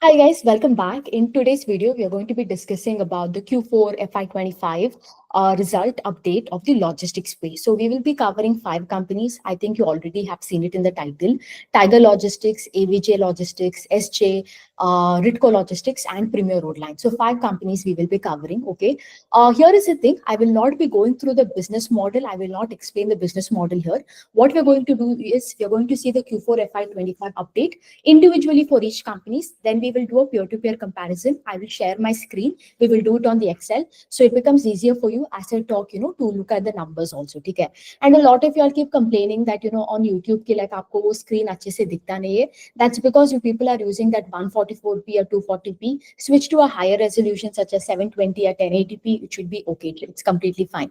Hi guys, welcome back. In today's video, we are going to be discussing about the Q4 FY25 result update of the logistics space. So we will be covering five companies. I think you already have seen it in the title: Tiger Logistics, AVJ Logistics, SJ, Ritco Logistics, and Premier Road Line. So five companies we will be covering. Okay. Here is the thing: I will not be going through the business model. I will not explain the business model here. What we're going to do is we're going to see the Q4 FY25 update individually for each companies. Then we will do a peer-to-peer comparison. I will share my screen. We will do it on the Excel. So it becomes easier for you as I talk, to look at the numbers also. Okay. And a lot of you all keep complaining that, on YouTube, ki like aapko wo screen अच्छे से दिखता नहीं है. That's because you people are using that 144p or 240p. Switch to a higher resolution such as 720 or 1080p. It should be okay. It's completely fine.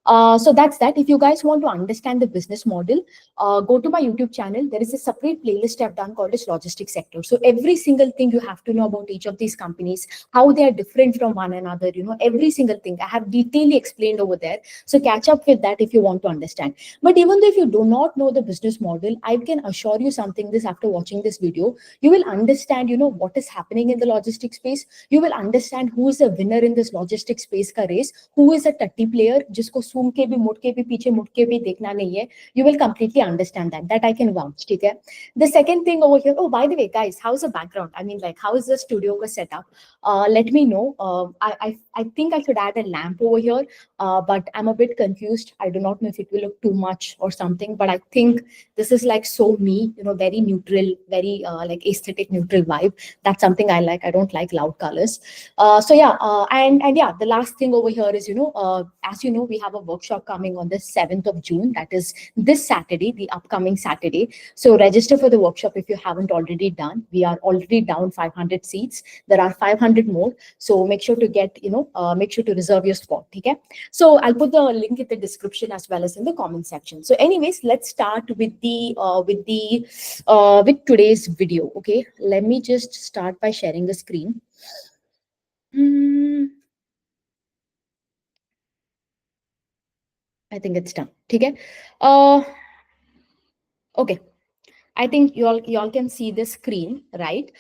So that's that. If you guys want to understand the business model, go to my YouTube channel. There is a separate playlist I've done called as Logistics Sector. So every single thing you have to know about each of these companies, how they are different from one another, every single thing I have detailedly explained over there. So catch up with that if you want to understand. But even though if you do not know the business model, I can assure you something this after watching this video, you will understand, what is happening in the logistics space. You will understand who is a winner in this logistics space ka race, who is a tutty player, जिसको सूम के भी मुड़ के भी पीछे मुड़ के भी देखना नहीं है. You will completely understand that I can vouch. ठीक है. The second thing over here, oh by the way guys, how's the background? I mean, like, how is the studio ka setup? Let me know. I think I should add a lamp over here, but I'm a bit confused. I do not know if it will look too much or something, but I think this is like so me, very neutral, very like aesthetic neutral vibe. That's something I like. I don't like loud colors. So yeah, and yeah, the last thing over here is, as you know, we have a workshop coming on the 7th of June. That is this Saturday, the upcoming Saturday. So register for the workshop if you haven't already done. We are already down 500 seats. There are 500 more. So make sure to make sure to reserve your spot. Okay. So I'll put the link in the description as well as in the comment section. So anyways, let's start with with today's video. Okay. Let me just start by sharing the screen. I think it's done. Okay. Okay. I think you all can see the screen, right?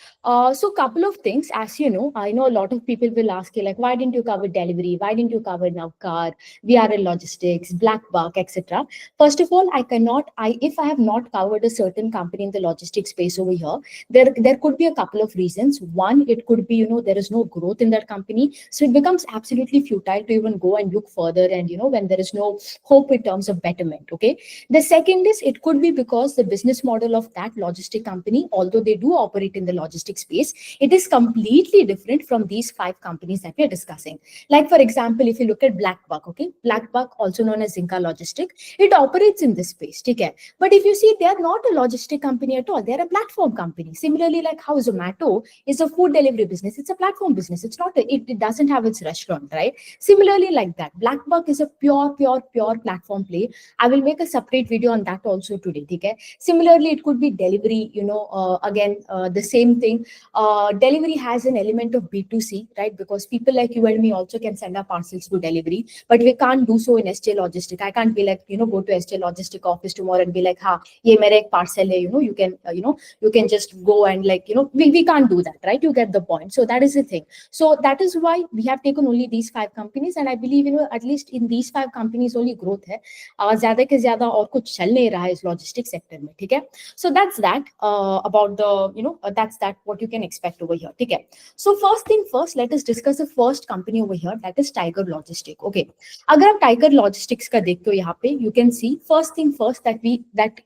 So couple of things, as you know, I know a lot of people will ask you like, why didn't you cover delivery? Why didn't you cover Navkar, VRL Logistics, Blackbuck, etc. First of all, if I have not covered a certain company in the logistics space over here, there could be a couple of reasons. One, it could be, there is no growth in that company. So it becomes absolutely futile to even go and look further and, when there is no hope in terms of betterment, okay? The second is it could be because the business model of that logistic company, although they do operate in the logistics space, it is completely different from these five companies that we are discussing. Like for example, if you look at Blackbuck, okay, Blackbuck, also known as Zinka Logistic, it operates in this space, okay? But if you see, they are not a logistic company at all. They are a platform company. Similarly, like how Zomato is a food delivery business, it's a platform business. It's not it doesn't have its restaurant, right? Similarly, like that, Blackbuck is a pure platform play. I will make a separate video on that also today. Okay. Similarly, it could be delivery. Again, the same thing. Delivery has an element of B2C, right? Because people like you and me also can send our parcels to delivery, but we can't do so in SJ Logistic. I can't be like, go to SJ Logistic office tomorrow and be like, ha, ye mere ek parcel hai, you can just go and like, we can't do that, right? You get the point. So that is the thing. So that is why we have taken only these five companies, and I believe, at least in these five companies only growth hai. ज्यादा के ज्यादा और कुछ चल नहीं रहा है इस लॉजिस्टिक सेक्टर में, ठीक है? So that's that about the that's that what you can expect over here, ठीक है? So first thing first, let us discuss the first company over here, that is Tiger Logistic. Okay, अगर आप Tiger Logistics का देखते हो यहाँ पे, you can see first thing first that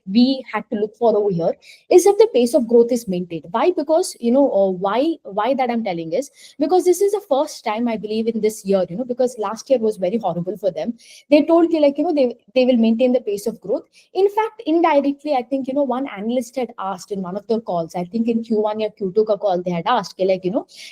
we had to look for over here is that the pace of growth is maintained. Why? Because why that I'm telling is because this is the first time I believe in this year, because last year was very horrible for them. They told you like they will maintain the pace of growth. In fact, indirectly, I think one analyst had asked in one of the calls, I think in Q1 or Q2 ka call, they had asked like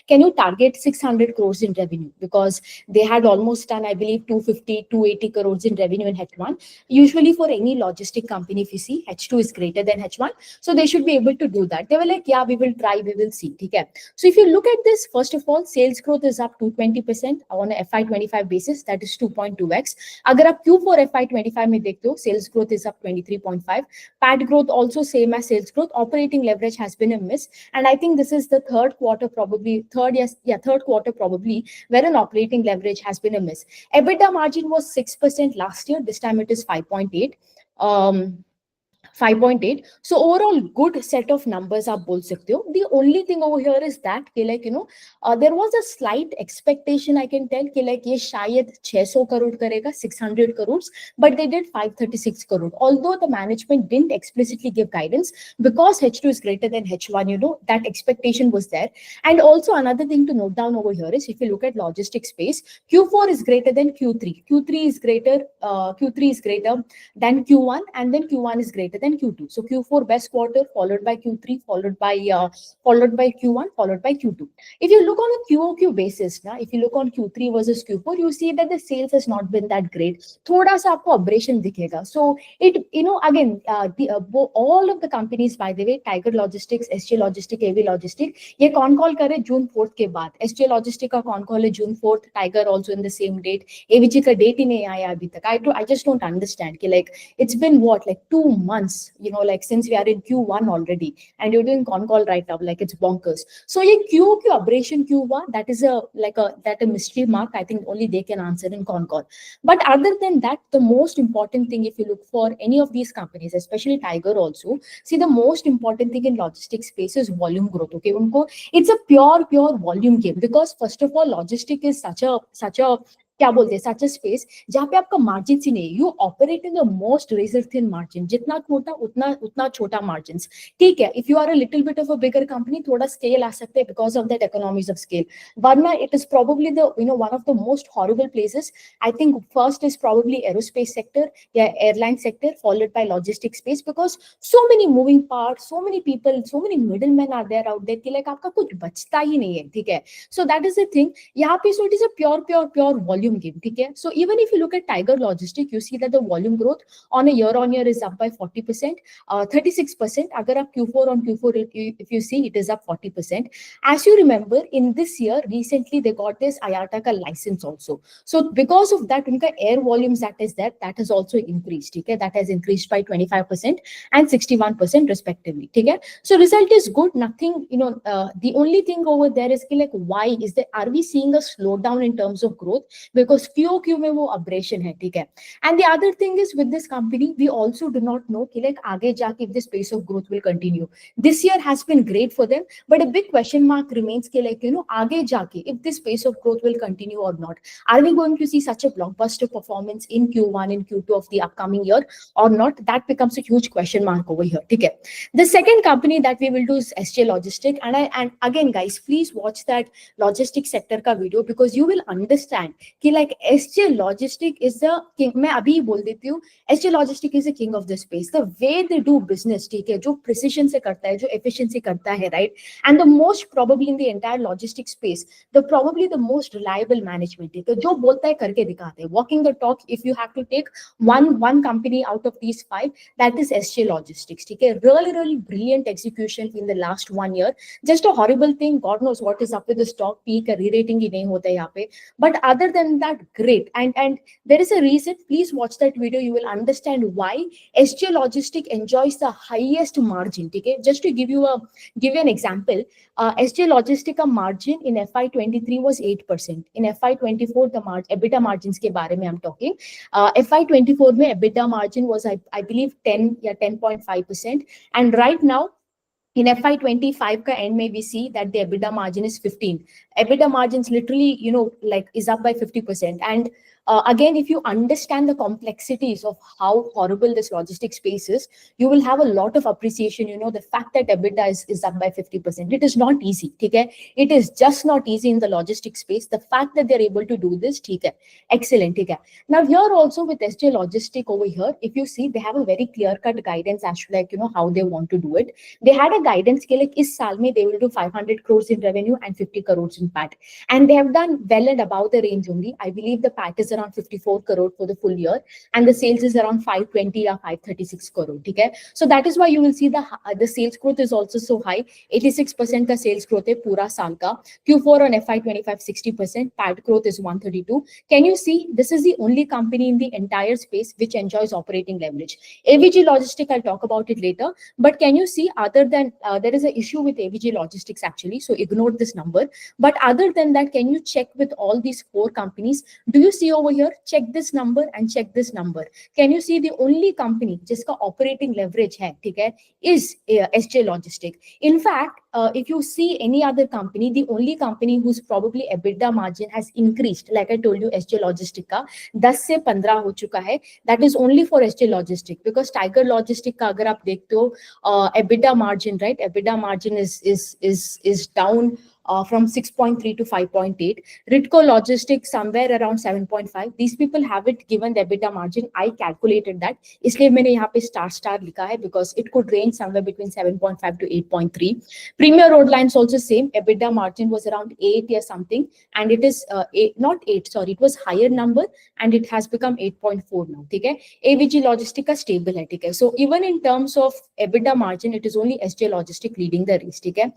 can you target 600 crores in revenue, because they had almost done, I believe, 250 280 crores in revenue in H1. Usually for any logistic company, if you see, H2 is greater than H1, so they should be able to do that. They were like, yeah, we will try, we will see. Okay. So if you look at this, first of all, sales growth is up to 20% on a FY25 basis, that is 2.2x. अगर आप Q4 FY25 में देखते हो, sales growth is up 23.5. PAT growth also same as sales growth. Operating leverage has been a miss, and I think this is the third quarter, probably third quarter probably, where an operating leverage has been a miss. EBITDA margin was 6% last year. This time it is 5.8. 5.8. So overall, good set of numbers are बोल सकते हो. The only thing over here is that कि like there was a slight expectation, I can tell, कि like ये शायद 600 करोड़ करेगा, 600 crores, but they did 536 crore. Although the management didn't explicitly give guidance, because H2 is greater than H1, that expectation was there. And also another thing to note down over here is, if you look at logistics space, Q4 is greater than Q3. Q3 is greater than Q1, and then Q1 is greater than Q2. So Q4 best quarter, followed by Q3, followed by Q1, followed by Q2. If you look on a QOQ basis, now if you look on Q3 versus Q4, you see that the sales has not been that great. थोड़ा सा आपको aberration दिखेगा. So it, again, all of the companies, by the way, Tiger Logistics, SJ Logistics, AV Logistics, ये कौन call करे June 4th के बाद. SJ Logistics का कौन call है June 4th, Tiger also in the same date, AVG का date ही नहीं आया अभी तक. I just don't understand कि like it's been what, like 2 months, like since we are in Q1 already, and you're doing con call right now, like it's bonkers. So ये QOQ aberration Q1, that is a mystery mark. I think only they can answer in con call. But other than that, the most important thing, if you look for any of these companies, especially Tiger also, see, the most important thing in logistics space is volume growth. Okay, it's a pure volume game, because first of all, logistics is such a क्या बोलते हैं, such a space जहाँ पे आपका margin ही नहीं, you operate in the most razor thin margin, जितना छोटा उतना छोटा margins. ठीक है, if you are a little bit of a bigger company, थोड़ा scale आ सकते हैं because of that economies of scale. वरना it is probably the one of the most horrible places. I think first is probably aerospace sector, yeah, airline sector, followed by logistics space, because so many moving parts, so many people, so many middlemen are there out there कि like आपका कुछ बचता ही नहीं है. ठीक है, so that is the thing. यहाँ पे so it is a pure volume game. Okay? So even if you look at Tiger Logistics, you see that the volume growth on a year-on-year is up by 40%, 36%. Agar aap Q4 on Q4, if you see, it is up 40%. As you remember, in this year, recently they got this IATA ka license also. So because of that, unka air volumes that has also increased. Okay? That has increased by 25% and 61% respectively. Okay? So result is good. Nothing, the only thing over there is like, why is there? Are we seeing a slowdown in terms of growth? Because QOQ में वो aberration है, ठीक है. And the other thing is, with this company, we also do not know कि like आगे जाके if this pace of growth will continue. This year has been great for them, but a big question mark remains कि like आगे जाके if this pace of growth will continue or not. Are we going to see such a blockbuster performance in Q1 and Q2 of the upcoming year or not? That becomes a huge question mark over here, ठीक है. The second company that we will do is SJ Logistics, and again guys, please watch that logistics sector का video, because you will understand कि like SJ Logistics is the king. मैं अभी बोल देती हूँ, SJ Logistics is the king of the space. The way they do business, ठीक है, जो precision से करता है, जो efficiency करता है, right? And the most probably in the entire logistics space, probably the most reliable management. ठीक है, जो बोलता है करके दिखाते हैं. Walking the talk. If you have to take one company out of these 5, that is SJ Logistics. ठीक है, really brilliant execution in the last 1 year. Just a horrible thing. God knows what is up with the stock. Peak re-rating ही नहीं होता है यहाँ पे. But other than that, great. And there is a reason. Please watch that video. You will understand why SJ Logistics enjoys the highest margin. Okay? Just to give you an example, SJ Logistics का margin in FY23 was 8%. In FY24, the EBITDA margins के बारे में I'm talking. FY24 में EBITDA margin was I believe 10.5%, and right now in FY25 ka end mein we see that the EBITDA margin is 15. EBITDA margins literally, like is up by 50%. And again, if you understand the complexities of how horrible this logistics space is, you will have a lot of appreciation. The fact that EBITDA is up by 50%. It is not easy. Okay? It is just not easy in the logistics space. The fact that they're able to do this, okay? Excellent. Okay? Now here also with SJ Logistics over here, if you see, they have a very clear-cut guidance as to like, how they want to do it. They had a guidance कि like इस साल में they will do 500 crores in revenue and 50 crores in PAT, and they have done well and above the range only. I believe the PAT is around 54 crore for the full year, and the sales is around 520 or 536 crore. Okay, so that is why you will see the sales growth is also so high. 86% का sales growth है पूरा साल का. Q4 on FY25 60%. PAT growth is 132. Can you see? This is the only company in the entire space which enjoys operating leverage. AVG Logistics, I'll talk about it later. But can you see, other than there is an issue with AVG Logistics actually, so ignore this number. But other than that, can you check with all these four companies? Do you see over here? Check this number and check this number. Can you see the only company jiska operating leverage hai, okay, is SJ Logistics. In fact, if you see any other company, the only company whose probably EBITDA margin has increased, like I told you, SJ Logistics का 10 से 15 हो चुका है. That is only for SJ Logistics, because Tiger Logistics का अगर आप देखते हो EBITDA margin, right? EBITDA margin is down from 6.3 to 5.8. Ritco Logistics somewhere around 7.5. These people haven't given the EBITDA margin. I calculated that. इसलिए मैंने यहाँ पे star लिखा है, because it could range somewhere between 7.5 to 8.3. Premier Road Lines also same. EBITDA margin was around 8 or something, and it is not 8. Sorry, it was higher number, and it has become 8.4 now. ठीक है? AVG Logistics का stable है. ठीक है? So even in terms of EBITDA margin, it is only SJ Logistics leading the race. ठीक है?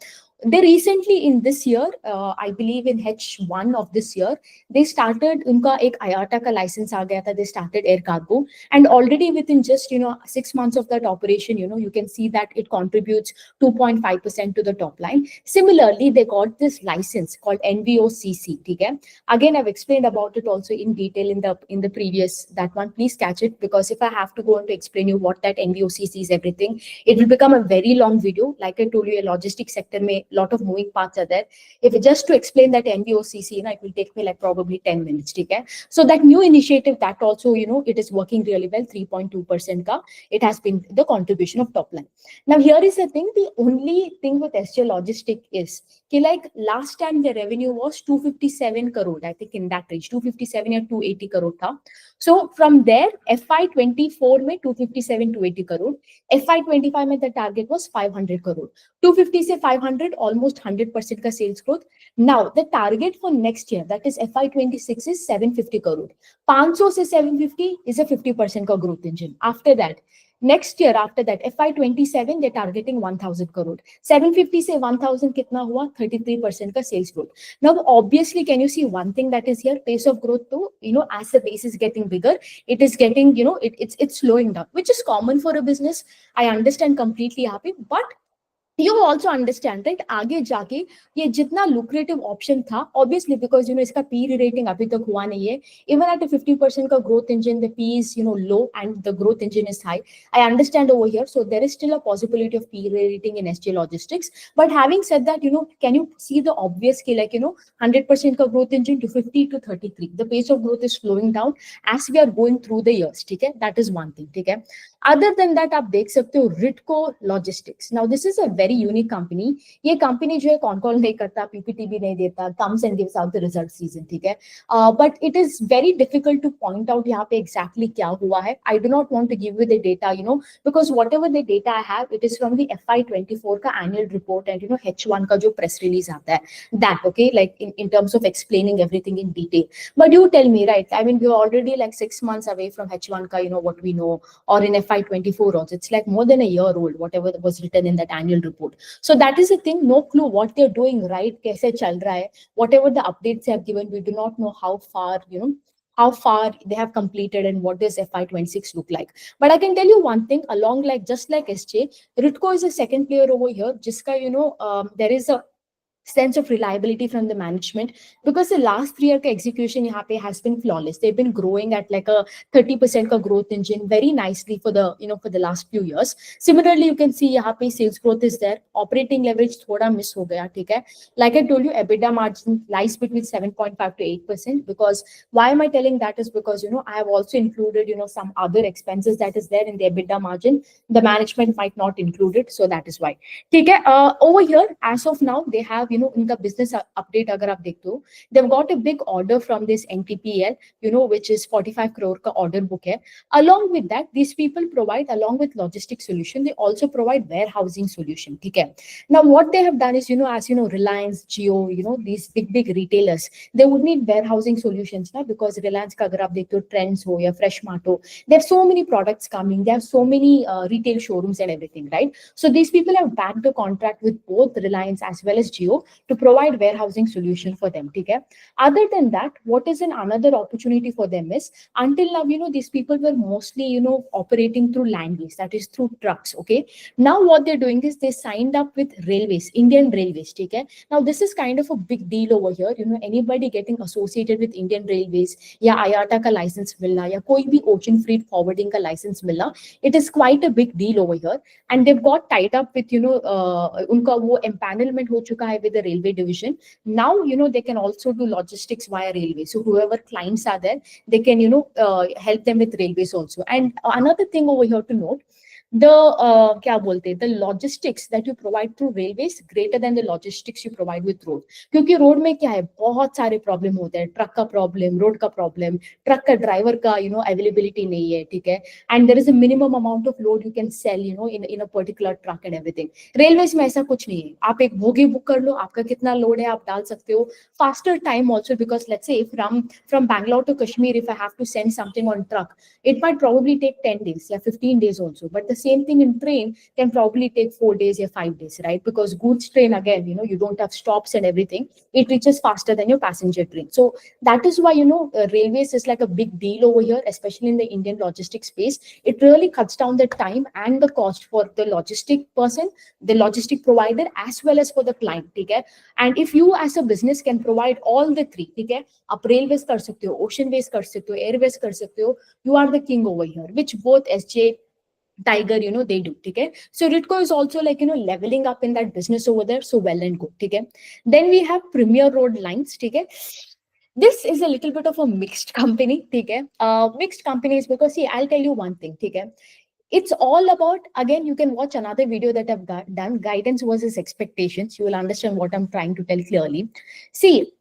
They recently in this year, I believe in H1 of this year, they started, उनका एक IATA का license आ गया था, they started air cargo, and already within just 6 months of that operation, you can see that it contributes 2.5% to the top line. Similarly, they got this license called NVOCC. ठीक है? Again, I've explained about it also in detail in the previous that one. Please catch it, because if I have to go on to explain you what that NVOCC is, everything, it will become a very long video. Like I told you, a logistics sector में lot of moving parts are there. If just to explain that NVOCC, it will take me like probably 10 minutes. Okay? So that new initiative, that also, it is working really well. 3.2% ka, it has been the contribution of top line. Now here is the thing. The only thing with SJ Logistics is like last time the revenue was 257 crore. I think in that range, 257 or 280 crore tha. So from there, FY24 में 257 280 crore. FY25 में the target was 500 crore. 250 से 500, almost 100% का sales growth. Now the target for next year, that is FY26, is 750 crore. 500 से 750 is a 50% का growth engine. After that, next year, after that, FY27, they're targeting 1,000 crore. 750 से 1,000 कितना हुआ? 33% का sales growth. Now, obviously, can you see one thing that is here? Pace of growth too, as the base is getting bigger, it is getting, it's slowing down, which is common for a business. I understand completely happy, but you also understand, right? आगे जाके ये जितना lucrative option था, obviously because इसका PE rating अभी तक हुआ नहीं है. Even at a 50% का growth engine, the PE is low and the growth engine is high. I understand over here, so there is still a possibility of PE rating in SJ Logistics. But having said that, can you see the obvious key, like 100% का growth engine to 50 to 33. The pace of growth is slowing down as we are going through the years. ठीक है? That is one thing. ठीक है? Other than that, आप देख सकते हो Ritco Logistics. Now this is a very unique company. ये company जो है कॉन कॉल नहीं करता, PPT भी नहीं देता, comes and gives out the result season. ठीक है? But it is very difficult to point out यहाँ पे exactly क्या हुआ है. I do not want to give you the data, because whatever the data I have, it is from the FY24 का annual report and H1 का जो press release आता है. That, okay, like in terms of explaining everything in detail. But you tell me, right? I mean, we're already like 6 months away from H1 ka, what we know, or in FY24 also. It's like more than a year old, whatever was written in that annual report. So that is the thing. No clue what they're doing right. कैसे चल रहा है. Whatever the updates they have given, we do not know how far, how far they have completed and what does FY26 look like. But I can tell you one thing, along like just like SJ, Ritco is a second player over here. Jiska, there is a sense of reliability from the management, because the last 3 year execution यहाँ पे has been flawless. They've been growing at like a 30% का growth engine very nicely for the for the last few years. Similarly, you can see यहाँ पे sales growth is there. Operating leverage थोड़ा miss हो गया, ठीक है? Like I told you, EBITDA margin lies between 7.5 to 8%. Because why am I telling that is because I have also included some other expenses that is there in the EBITDA margin. The management might not include it, so that is why. ठीक है? Over here, as of now, they have उनका business update अगर आप देखते हो, they've got a big order from this NTPL, which is 45 crore का order book है. Along with that, these people provide, along with logistic solution, they also provide warehousing solution. ठीक है. Now, what they have done is, as you know, Reliance, Jio, these big retailers, they would need warehousing solutions, ना, because Reliance का अगर आप देखते हो, Trends हो या Fresh Mart हो, they have so many products coming, they have so many retail showrooms and everything, right? So these people have backed a contract with both Reliance as well as Jio to provide warehousing solution for them. Okay. Other than that, what is another opportunity for them is, until now, these people were mostly, operating through landways, that is through trucks. Okay. Now what they're doing is they signed up with railways, Indian Railways. Okay. Now this is kind of a big deal over here. Anybody getting associated with Indian Railways, या IATA का license मिलना, या कोई भी ocean freight forwarding का license मिलना, it is quite a big deal over here. And they've got tied up with, उनका वो empanelment हो चुका है with the railway division. Now, they can also do logistics via railway. So whoever clients are there, they can, help them with railways also. And another thing over here to note, क्या बोलते हैं, the logistics that you provide through railways greater than the logistics you provide with road. क्योंकि road में क्या है, बहुत सारे problem होते हैं, ट्रक का प्रॉब्लम, रोड का प्रॉब्लम, ट्रक का ड्राइवर का अवेलेबिलिटी नहीं है, ठीक है, and there is a minimum amount of load you can sell in a particular truck and everything. Railways में ऐसा कुछ नहीं है, आप एक बोगी बुक कर लो, आपका कितना लोड है आप डाल सकते हो, faster time also, because let's say from Bangalore to Kashmir if I have to send something on truck, it might probably take 10 days, yeah, 15 days also. But the same thing in train can probably take 4 days or 5 days, right? Because goods train, again, you don't have stops and everything. It reaches faster than your passenger train. So that is why, railways is like a big deal over here, especially in the Indian logistics space. It really cuts down the time and the cost for the logistic person, the logistic provider, as well as for the client, okay? And if you as a business can provide all the three, okay? आप railways कर सकते हो, ocean ways कर सकते हो, airways कर सकते हो, you are the king over here, which both SJ, Tiger, they do. Okay. So Ritco is also like, leveling up in that business over there. So well and good. Okay. Then we have Premier Road Lines. Okay. This is a little bit of a mixed company. Okay. Mixed companies because, see, I'll tell you one thing. Okay. It's all about, again, you can watch another video that I've done, guidance versus expectations. You will understand what I'm trying to tell clearly. See,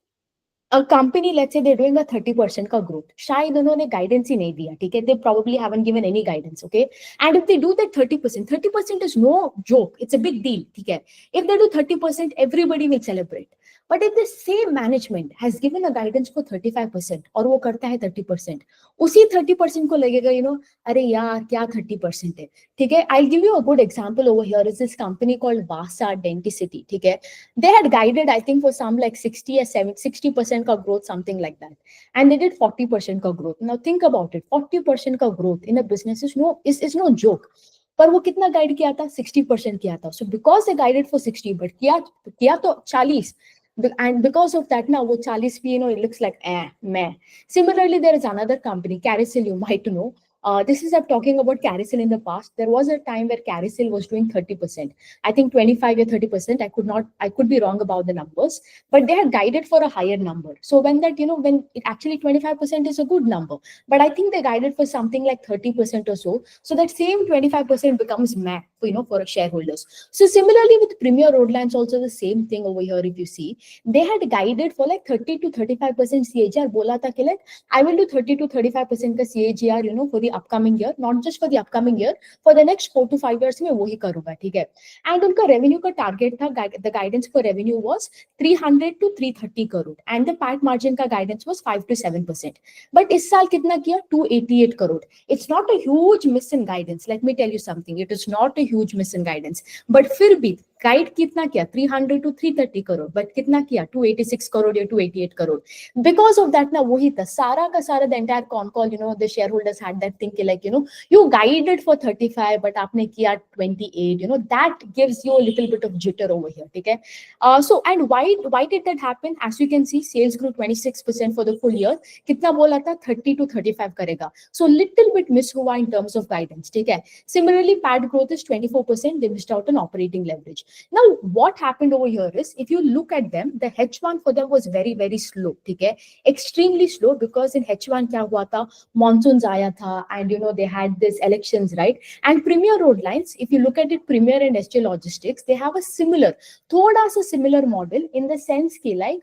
a company, let's say they're doing a 30% का growth, शायद उन्होंने guidance ही नहीं दिया, ठीक है, they probably haven't given any guidance, okay? And if they do that 30% is no joke, it's a big deal, ठीक है? If they do 30%, everybody will celebrate. But if the same management has given a guidance for 35% और वो करता है 30%, उसी 30% को लगेगा, अरे यार क्या 30% है, ठीक है? I'll give you a good example over here is this company called Vasa Denticity, ठीक है? They had guided, I think, for some like 60 or 60% का growth, something like that. And they did 40% का growth. Now think about it, 40% का growth in a business is no joke. पर वो कितना guide किया था, 60% किया था. So because they guided for 60, but किया तो 40. And because of that, now वो 40 भी, it looks like meh. Similarly, there is another company, Carousel, you might know. This is, I'm talking about Carousel in the past. There was a time where Carousel was doing 30%. I think 25 or 30%. I could be wrong about the numbers, but they had guided for a higher number. So when that, when it actually 25% is a good number, but I think they guided for something like 30% or so. So that same 25% becomes meh, for shareholders. So similarly with Premier Road Lines, also the same thing over here. If you see, they had guided for like 30 to 35% CAGR. बोला था कि like I will do 30 to 35% का CAGR, for the upcoming year, not just for the upcoming year, for the next 4 to 5 years में वही करूँगा, ठीक है? And उनका revenue का target था, the guidance for revenue was 300 to 330 crore, and the PAT margin का guidance was 5 to 7%. But इस साल कितना किया? 288 crore. It's not a huge miss in guidance. Let me tell you something. It is not a huge miss in guidance. But फिर भी guide कितना किया? 300 to 330 crore, but कितना किया? 286 करोड़ या 288 करोड़. Because of that, ना वही था सारा का सारा, the entire con call, the shareholders had that thing like, you guided for 35, but आपने किया 28, that gives you a little bit of jitter over here, ठीक है? So, and why did that happen? As you can see, sales grew 26% for the full year. कितना बोला था? 30 to 35 करेगा. So, little bit miss हुआ in terms of guidance, ठीक है? Similarly, PAT growth is 24%. They missed out on operating leverage. Now what happened over here is, if you look at them, the H1 for them was very very slow, okay, extremely slow, because in H1 kya hua tha, monsoons aaya tha, and they had this elections, right? And Premier Road Lines, if you look at it, Premier and SJ Logistics, they have a similar, thoda sa similar model, in the sense ki like,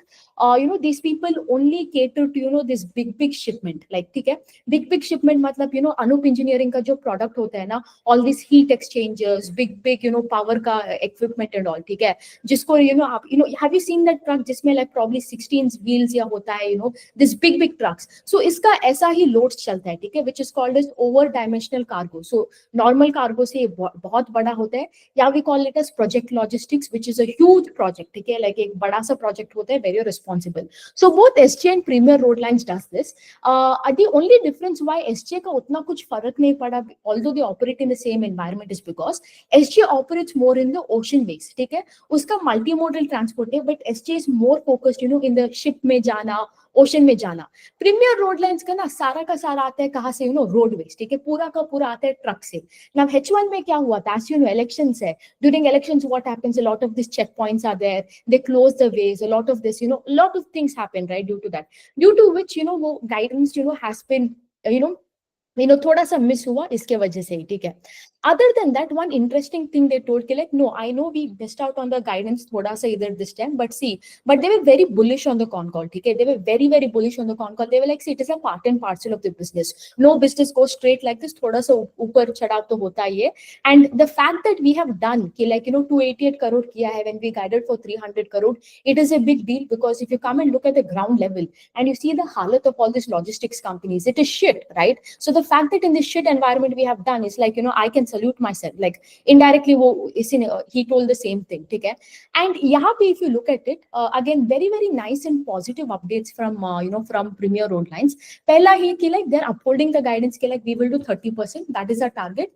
these people only cater to this big shipment, like, ठीक है, big shipment मतलब Anup Engineering का जो product होता है ना, all these heat exchangers, big power का equipment and all, ठीक है, जिसको आप have you seen that truck जिसमें like probably 16 wheels या होता है, this big trucks, so इसका ऐसा ही loads चलता है, ठीक है, which is called as over dimensional cargo. So normal cargo से बहुत बड़ा होता है, या we call it as project logistics, which is a huge project, ठीक है, like एक बड़ा सा project होता है, very responsible. So both SJ and Premier Road Lines does this. The only difference why SJ का उतना कुछ फर्क नहीं पड़ा, although they operate in the same environment, is because SJ operates more in the ocean ways, ठीक है, उसका multimodal transport है, but SJ is more focused in the ship में जाना, ओशन में जाना. प्रीमियर रोड लाइंस का सारा आता है कहाँ से, रोडवेज, ठीक है, पूरा का पूरा आता है ट्रक से. नाउ H1 में क्या हुआ था, elections है, during elections what happens, a lot of these checkpoints are there, they close the ways, a lot of this, a lot of things happen, right, due to that, due to which वो guidance has been थोड़ा सा miss हुआ इसके वजह से ही, ठीक है. Other than that, one interesting thing they told, like, no, I know we missed out on the guidance thoda sa either this time, but they were very bullish on the con call, okay? They were very, very bullish on the con call. They were like, see, it is a part and parcel of the business. No business goes straight like this. Thoda sa upar chadav to hota hai. And the fact that we have done, like, 288 crore kiya hai when we guided for 300 crore, it is a big deal, because if you come and look at the ground level and you see the halat of all these logistics companies, it is shit, right? So the fact that in this shit environment we have done is like, I can salute myself, like indirectly he told the same thing, ठीक है. And यहाँ पे if you look at it, again very very nice and positive updates from from Premier Road Lines. पहला ही कि like they're upholding the guidance कि like we will do 30%, that is our target.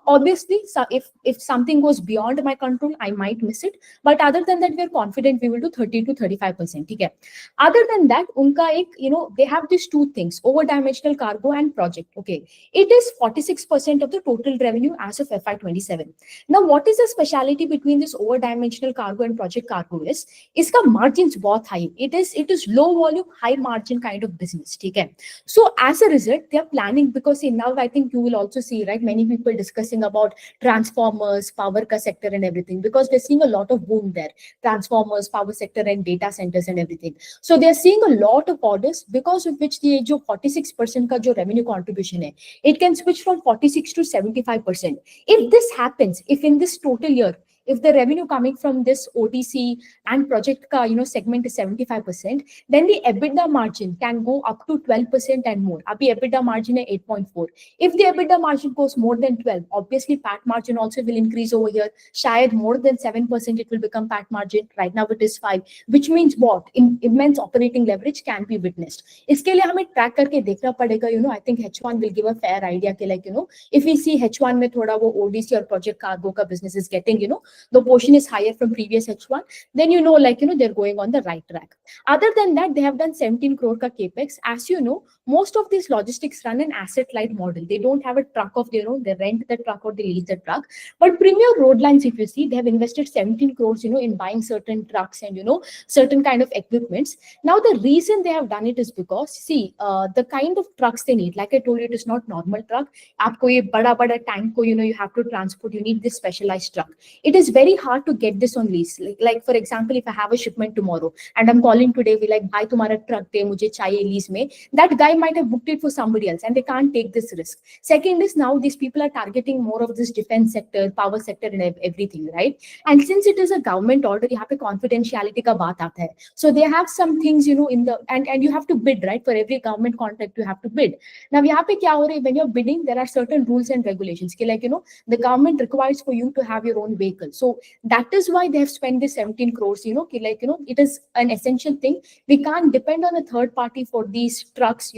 Obviously if something goes beyond my control, I might miss it, but other than that we are confident we will do 30 to 35%, ठीक है. Other than that उनका एक they have these two things, over dimensional cargo and project, okay. It is 46% of the total revenue as of FY27. Now, what is the speciality between this over dimensional cargo and project cargo is, iska margins bahut high. It is low volume, high margin kind of business, okay. So as a result, they are planning, because now I think you will also see, right, many people discussing about transformers, power ka sector and everything, because we're seeing a lot of boom there, transformers, power sector and data centers and everything. So they're seeing a lot of orders, because of which the 46% ka jo revenue contribution hai, it can switch from 46 to 75%. If this happens, if in this total year, if the revenue coming from this OTC and project ka, segment is 75%, then the EBITDA margin can go up to 12% and more. Abhi EBITDA margin is 8.4. If the EBITDA margin goes more than 12, obviously PAT margin also will increase over here. Shayad more than 7% it will become PAT margin. Right now it is 5, which means what? Immense operating leverage can be witnessed. इसके लिए हमें track करके देखना पड़ेगा. I think H1 will give a fair idea कि like, if we see H1 में थोड़ा वो ODC or project cargo का business is getting, the portion is higher from previous H1, then like, they're going on the right track. Other than that, they have done 17 crore ka capex. As you know, most of these logistics run an asset light model. They don't have a truck of their own. They rent the truck or they lease the truck. But Premier Road Lines, if you see, they have invested 17 crores, in buying certain trucks and, certain kind of equipments. Now, the reason they have done it is because, see, the kind of trucks they need, like I told you, it is not normal truck. Aapko ye bada tank ko, you have to transport, you need this specialized truck. It is very hard to get this on lease. Like for example, if I have a shipment tomorrow and I'm calling today, we like, bhai tumhara truck de mujhe chahiye lease mein, that guy might have booked it for somebody else and they can't take this risk. Second is, now these people are targeting more of this defense sector, power sector and everything, right? And since it is a government order, you have a confidentiality ka baat aata hai. So they have some things, in the, and you have to bid, right? For every government contract, you have to bid. Now, yahan pe kya ho raha hai, when you're bidding, there are certain rules and regulations. Like, the government requires for you to have your own vehicle. So that is why they have spent this 17 crores, like, it is an essential thing. We can't depend on a third party for these trucks,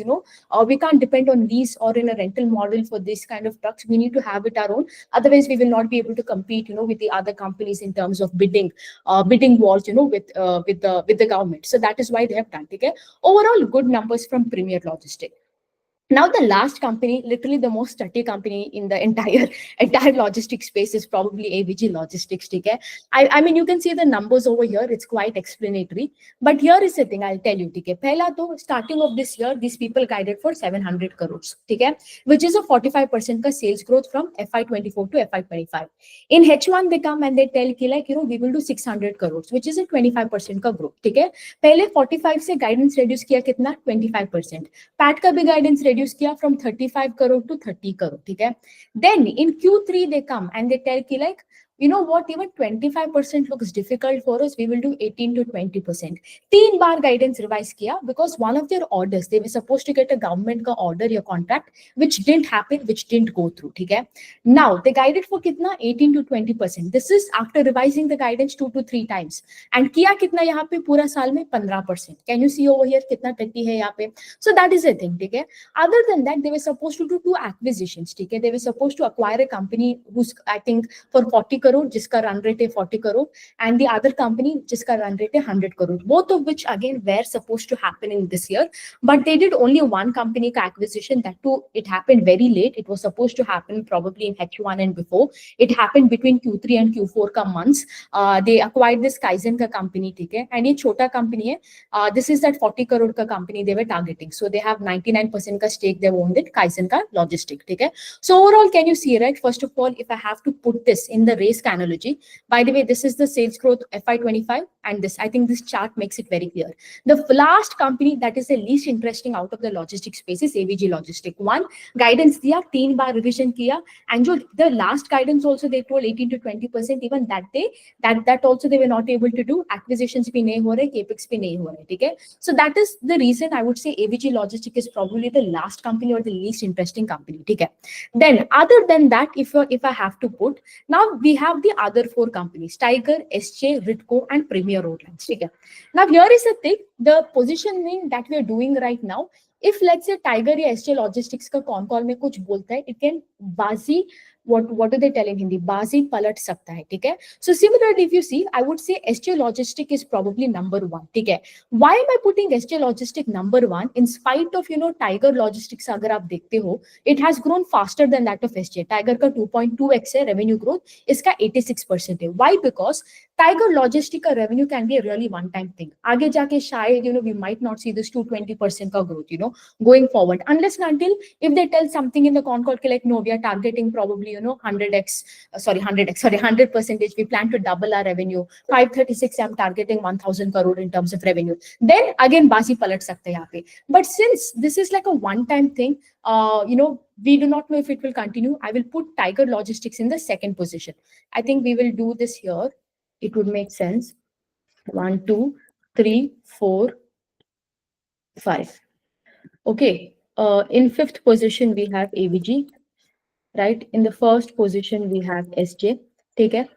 or we can't depend on lease or in a rental model for this kind of trucks. We need to have it our own. Otherwise, we will not be able to compete, with the other companies in terms of bidding wars, with the government. So that is why they have done it. Okay? Overall, good numbers from Premier Logistics. Now the last company, literally the most study company in the entire logistics space, is probably AVG Logistics. Okay? I mean, you can see the numbers over here. It's quite explanatory. But here is the thing I'll tell you. Okay? Pehla to starting of this year, these people guided for 700 crores. Okay? Which is a 45% ka sales growth from FY24 to FY25. In H1, they come and they tell ki like, we will do 600 crores, which is a 25% ka growth. Okay? Pehle 45 se guidance reduce kiya kitna? 25%. PAT का भी guidance reduce किया from 35 crore to 30 crore. ठीक है? Then in Q3 they come and they tell कि like, you know what, even 25% looks difficult for us, we will do 18 to 20%. तीन बार guidance revise किया because one of their orders, they were supposed to get a government का order या contract which didn't happen, which didn't go through. ठीक है? Now they guided for कितना? 18 to 20%. This is after revising the guidance 2 to 3 times. And किया कितना यहाँ पे पूरा साल में? 15%. Can you see over here कितना टट्टी है यहाँ पे? So that is a thing. ठीक है? Other than that, they were supposed to do 2 acquisitions. ठीक है? They were supposed to acquire a company who's, I think, for 40 crore, जिसका run rate है 40 crore, and the other company जिसका run rate है 100 crore. Both of which again were supposed to happen in this year, but they did only one company का acquisition. That too, it happened very late. It was supposed to happen probably in H1 and before. It happened between Q3 and Q4 का months. They acquired this Kaizen का company. ठीक है? And ये छोटा company है. This is that 40 crore ka company they were targeting. So they have 99% ka stake they owned it, Kaizen ka logistic. Okay? So overall, can you see, right? First of all, if I have to put this in the race analogy, by the way, this is the sales growth FY25, and this, I think this chart makes it very clear. The last company that is the least interesting out of the logistics space is AVG Logistic. One, guidance दिया, 3 बार revision किया, and जो the last guidance also they told 18 to 20%, even that day, that also they were not able to do. Acquisitions भी नहीं हो रहे, capex भी नहीं हो रहे. ठीक है? So that is the reason I would say AVG Logistic is probably the last company or the least interesting company. ठीक है? Then other than that, if I have to put, now we have the other 4 companies: Tiger, SJ, Ritco, and Premier Roadlines. ठीक है? Now here is the thing, the positioning that we are doing right now. If let's say Tiger या SJ Logistics का con call में कुछ बोलता है, it can बाजी, what do they tell in Hindi? बाजी पलट सकता है. ठीक है? So similarly, if you see, I would say SJ Logistic is probably number 1. ठीक है? Why am I putting SJ Logistic number 1? In spite of, Tiger Logistics, अगर आप देखते हो, it has grown faster than that of SJ. Tiger का 2.2x है revenue growth, इसका 86% है. Why? Because Tiger Logistic का revenue can be a really one-time thing. आगे जाके शायद, we might not see this 220% का growth, going forward, unless and until if they tell something in the con call like, no, we are targeting probably 100%, we plan to double our revenue, 536 I'm targeting 1000 crore in terms of revenue, then again basi palat sakta hai yahan pe. But since this is like a one time thing, we do not know if it will continue. I will put Tiger Logistics in the second position. I think we will do this here. It would make sense. 1 2 3 4 5. Okay, in 5th position we have AVG, right? In the 1st position we have SJ. Take care.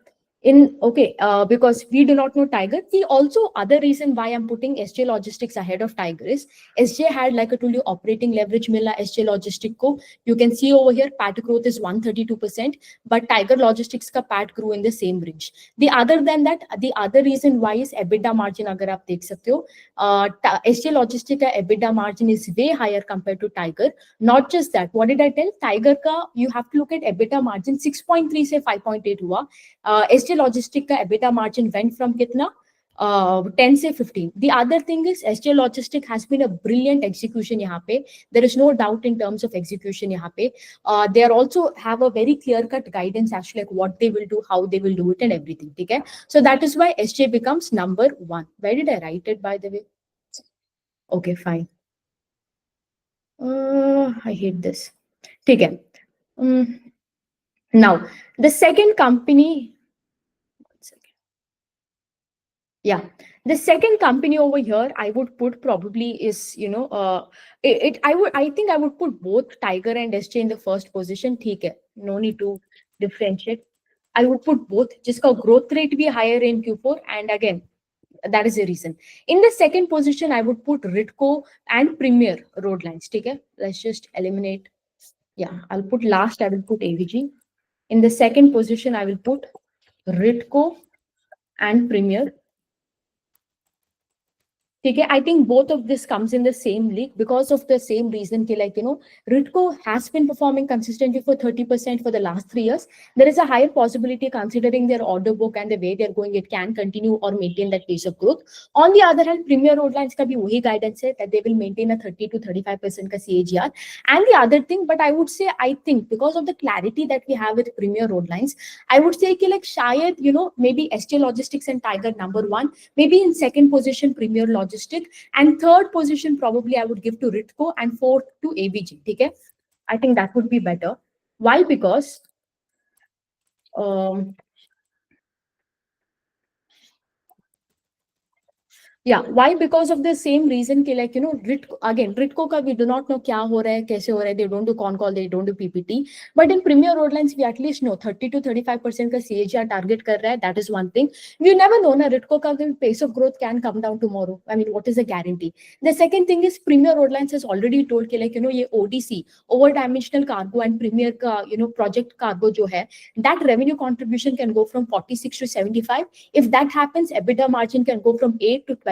Because we do not know Tiger. The also other reason why I'm putting SJ Logistics ahead of Tiger is SJ had, like I told you, operating leverage mila SJ Logistics ko. You can see over here PAT growth is 132%, but Tiger Logistics ka PAT grew in the same range. The other reason why is EBITDA margin. Agar aap dekh sakte ho, SJ Logistics ka EBITDA margin is way higher compared to Tiger. Not just that, what did I tell? Tiger ka you have to look at EBITDA margin 6.3 से 5.8 हुआ. SJ Logistics का EBITDA margin went from कितना? 10 से 15. The other thing is SJ Logistics has been a brilliant execution यहाँ पे. There is no doubt in terms of execution यहाँ पे. They are also have a very clear cut guidance as to like what they will do, how they will do it, and everything. ठीक है? So that is why SJ becomes number 1. Where did I write it, by the way? Okay, fine. I hate this. ठीक है? Now the second company. Yeah, the second company over here I would put probably is, I think I would put both Tiger and SJ in the first position. ठीक है? No need to differentiate. I would put both. जिसका growth rate be higher in Q4, and again, that is the reason. In the second position, I would put Ritco and Premier Roadlines. ठीक है? Let's just eliminate. Yeah, I'll put last. I will put AVG. In the second position, I will put Ritco and Premier. ठीक है, I think both of this comes in the same league because of the same reason कि like Ritco has been performing consistently for 30% for the last 3 years. There is a higher possibility, considering their order book and the way they're going, it can continue or maintain that pace of growth. On the other hand, Premier Road Lines का भी वही guidance है that they will maintain a 30 to 35% का CAGR. And the other thing, but I would say, I think because of the clarity that we have with Premier Road Lines, I would say कि like शायद maybe SJ Logistics and Tiger number one, maybe in second position Premier Logistic, and third position probably I would give to Ritco, and fourth to AVG. Okay, I think that would be better. Why? Because yeah, why? Because of the same reason कि like Ritco, again Ritco का we do not know क्या हो रहा है, कैसे हो रहा है, they don't do con call, they don't do PPT, but in Premier Road Lines we at least know 30 to 35% का CAGR target कर रहा है. That is one thing. You never know ना, Ritco का pace of growth can come down tomorrow. I mean, what is the guarantee? The second thing is Premier Road Lines has already told कि like ये ODC, over dimensional cargo, and Premier का project cargo जो है, that revenue contribution can go from 46 to 75. If that happens, EBITDA margin can go from 8 to 12%,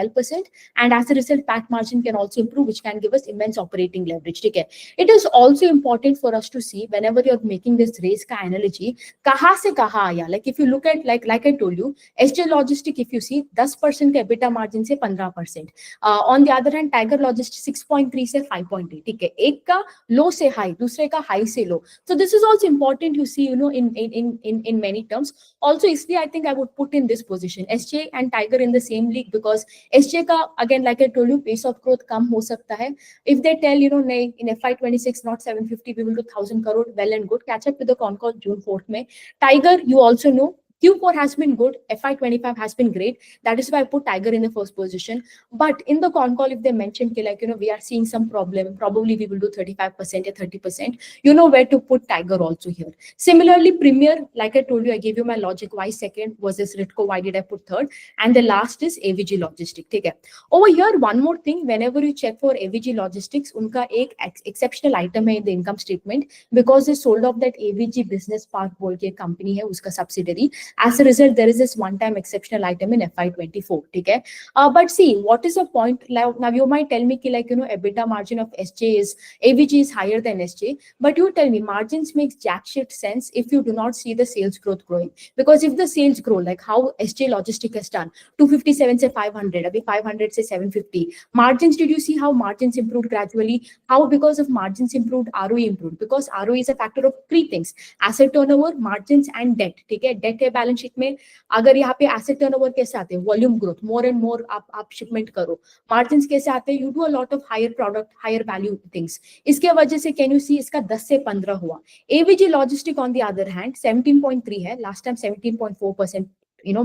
and as a result, PAT margin can also improve, which can give us immense operating leverage. Okay. It is also important for us to see whenever you're making this race ka analogy, kaha se kaha aaya. Like if you look at like I told you, SJ Logistic, if you see 10% ka EBITDA margin se 15%. On the other hand, Tiger Logistics 6.3 se 5.8. ठीक है, एक का low से high, दूसरे का high से low. So this is also important you see, in many terms. Also, इसलिए I think I would put in this position SJ and Tiger in the same league, because SJ का again like I told you, pace of growth कम हो सकता है. If they tell नहीं, in FY26 not 750 we will do 1,000 crore, well and good. Catch up with the con call June 4th में. Tiger, you also know Q4 has been good, FY25 has been great. That is why I put Tiger in the first position. But in the con call, if they mention like we are seeing some problem, probably we will do 35% or 30%, you know where to put Tiger also here. Similarly, Premier, like I told you, I gave you my logic why second versus Ritco, why did I put third, and the last is AVG Logistics. Okay. Over here, one more thing, whenever you check for AVG Logistics, unka ek exceptional item hai in the income statement, because they sold off that AVG Business Park बोल के company है, उसका subsidiary. As a result, there is this one-time exceptional item in FY24. Okay. But see, what is the point? Now you might tell me कि like EBITDA margin of SJ is AVG is higher than SJ, but you tell me margins makes jack shit sense if you do not see the sales growth growing. Because if the sales grow, like how SJ Logistics has done, 257 से 500, अभी 500 से 750. Margins, did you see how margins improved gradually? How because of margins improved, ROE improved? Because ROE is a factor of three things: asset turnover, margins, and debt. ठीक है, debt है balance sheet में. अगर यहाँ पे asset turnover कैसे आते हैं? Volume growth, more and more आप shipment करो. Margins कैसे आते हैं? You do a lot of higher product, higher value things. इसके वजह से can you see इसका 10 से 15 हुआ. AVG Logistics on the other hand 17.3 है, last time 17.4%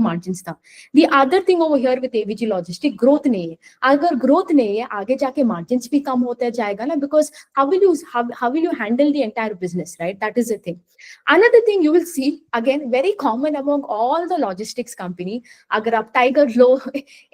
margins था. The other thing over here with AVG Logistics, growth नहीं है. अगर growth नहीं है, आगे जाके margins भी कम होता जाएगा ना, because how will you handle the entire business, right? That is the thing. Another thing you will see, again very common among all the logistics company, अगर आप Tiger low,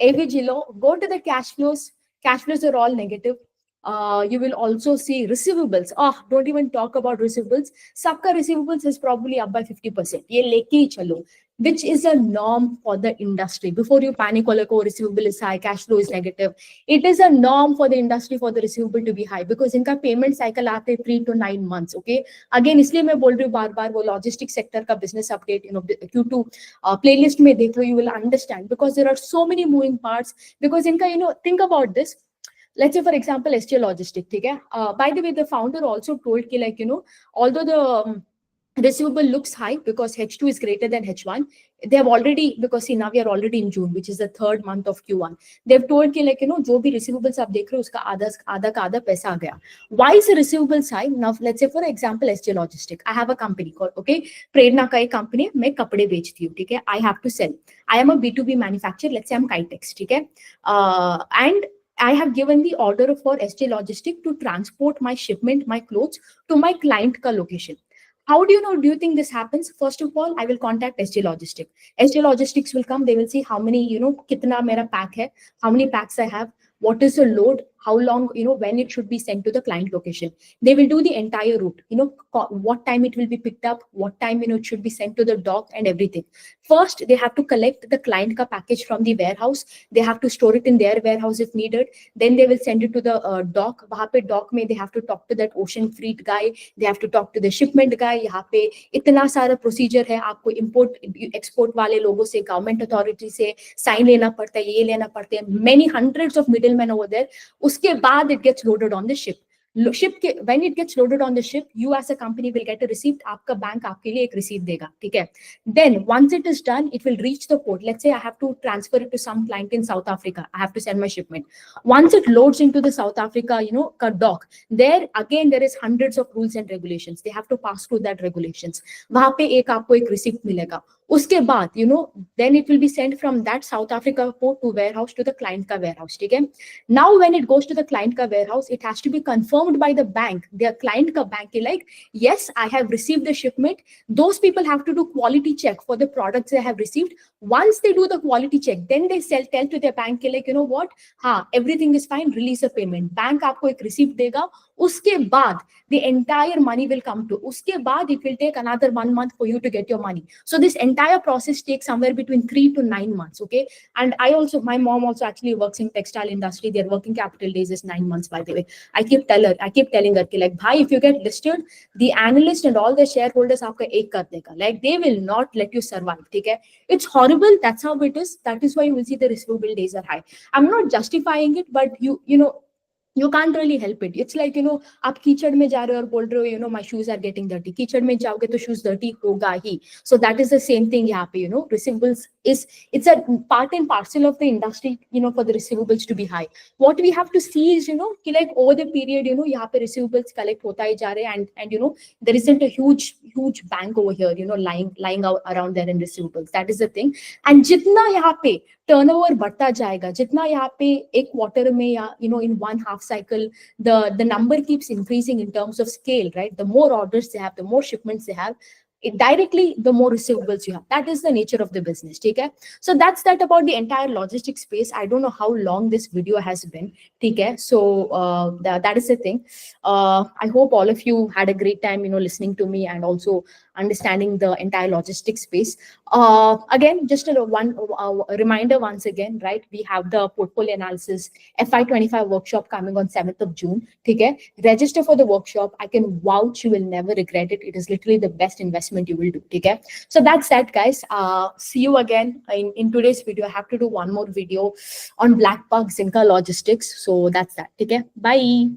AVG low, go to the cash flows. Cash flows are all negative. You will also see receivables. Don't even talk about receivables. Sabka receivables is probably up by 50%. ये लेके ही चलो, which is a norm for the industry. Before you panic, like, oh, receivable is high, cash flow is negative. It is a norm for the industry for the receivable to be high, because इनका payment cycle आते 3 to 9 months. Okay. Again, इसलिए मैं बोल रही हूँ बार-बार, वो logistics sector का business update, Q2 playlist में देख लो, you will understand, because there are so many moving parts. Because इनका, think about this. Let's say, for example, SJ Logistics. Okay? By the way, the founder also told कि like although the receivable looks high because H2 is greater than H1, they have already, because see now we are already in June, which is the third month of Q1. They've told कि like जो भी receivables आप देख रहे हो उसका आधा का आधा पैसा आ गया. Why is the receivables high? Now let's say for example SJ Logistics. I have a company called प्रेरणा का एक company, मैं कपड़े बेचती हूँ. ठीक है, I have to sell. I am a B2B manufacturer. Let's say I'm Kitex. ठीक है, and I have given the order for SJ Logistics to transport my shipment, my clothes to my client ka location. How do you know? Do you think this happens? First of all, I will contact SJ Logistics. SJ Logistics will come. They will see how many, kitna mera pack hai, how many packs I have. what is the load, how long, when it should be sent to the client location. They will do the entire route, what time it will be picked up, what time, it should be sent to the dock and everything. First, they have to collect the client ka package from the warehouse. They have to store it in their warehouse if needed. Then they will send it to the dock. वहाँ पे dock में they have to talk to that ocean freight guy. They have to talk to the shipment guy. यहाँ पे इतना सारा procedure है. आपको import export वाले लोगों से, government authority से sign लेना पड़ता है, ये लेना पड़ता है. Many hundreds of middlemen over there. उसके बाद it gets loaded on the ship. When it gets loaded on the ship, you as a company will get a receipt. आपका बैंक आपके लिए एक receipt देगा, ठीक है? Then once it is done, it will reach the port. Let's say I have to transfer it to some client in South Africa. I have to send my shipment. Once it loads into the South Africa, ka dock, there again there is hundreds of rules and regulations. They have to pass through that regulations. वहाँ पे आपको एक receipt मिलेगा. उसके बाद, then it will be sent from that South Africa port to warehouse to the client ka warehouse, ठीक है? Now when it goes to the client ka warehouse, it has to be confirmed by the bank. Their client ka bank is like, yes, I have received the shipment. Those people have to do quality check for the products they have received. Once they do the quality check, then they tell to their bank like, you know what, everything is fine, release a payment. Bank आपको एक receipt देगा. उसके बाद the entire money will come to. उसके बाद it will take another 1 month for you to get your money. So this entire process takes somewhere between 3 to 9 months. Okay, and my mom also actually works in textile industry. Their working capital days is 9 months, by the way. I keep telling her like, bhai, if you get listed, the analyst and all the shareholders आपका एक कर देगा. Like they will not let you survive. ठीक है? It's horrible. That's how it is. That is why you will see the receivable days are high. I'm not justifying it, but you can't really help it. It's like, आप कीचड़ में जा रहे हो और बोल रहे हो, my shoes are getting dirty. कीचड़ में जाओगे तो shoes dirty होगा ही. So that is the same thing यहाँ पे, receivables it's a part and parcel of the industry, for the receivables to be high. What we have to see is, कि like over the period, यहाँ पे receivables collect होता ही जा रहे हैं, and there isn't a huge bank over here, lying out around there in receivables. That is the thing. And जितना यहाँ पे turnover बढ़ता जाएगा, जितना यहाँ पे एक quarter में या in one half cycle, the number keeps increasing in terms of scale, right? The more orders they have, the more shipments they have, directly the more receivables you have. That is the nature of the business. Okay, so that's that about the entire logistics space. I don't know how long this video has been. Okay, so that is the thing. I hope all of you had a great time, listening to me and also understanding the entire logistics space. Again, just a reminder once again, right? We have the portfolio analysis FY25 workshop coming on 7th of June. Okay, register for the workshop. I can vouch you will never regret it. It is literally the best investment you will do. Okay, so that's that, guys. See you again in today's video. I have to do one more video on Blackbuck Zinka Logistics. So that's that. Okay, bye.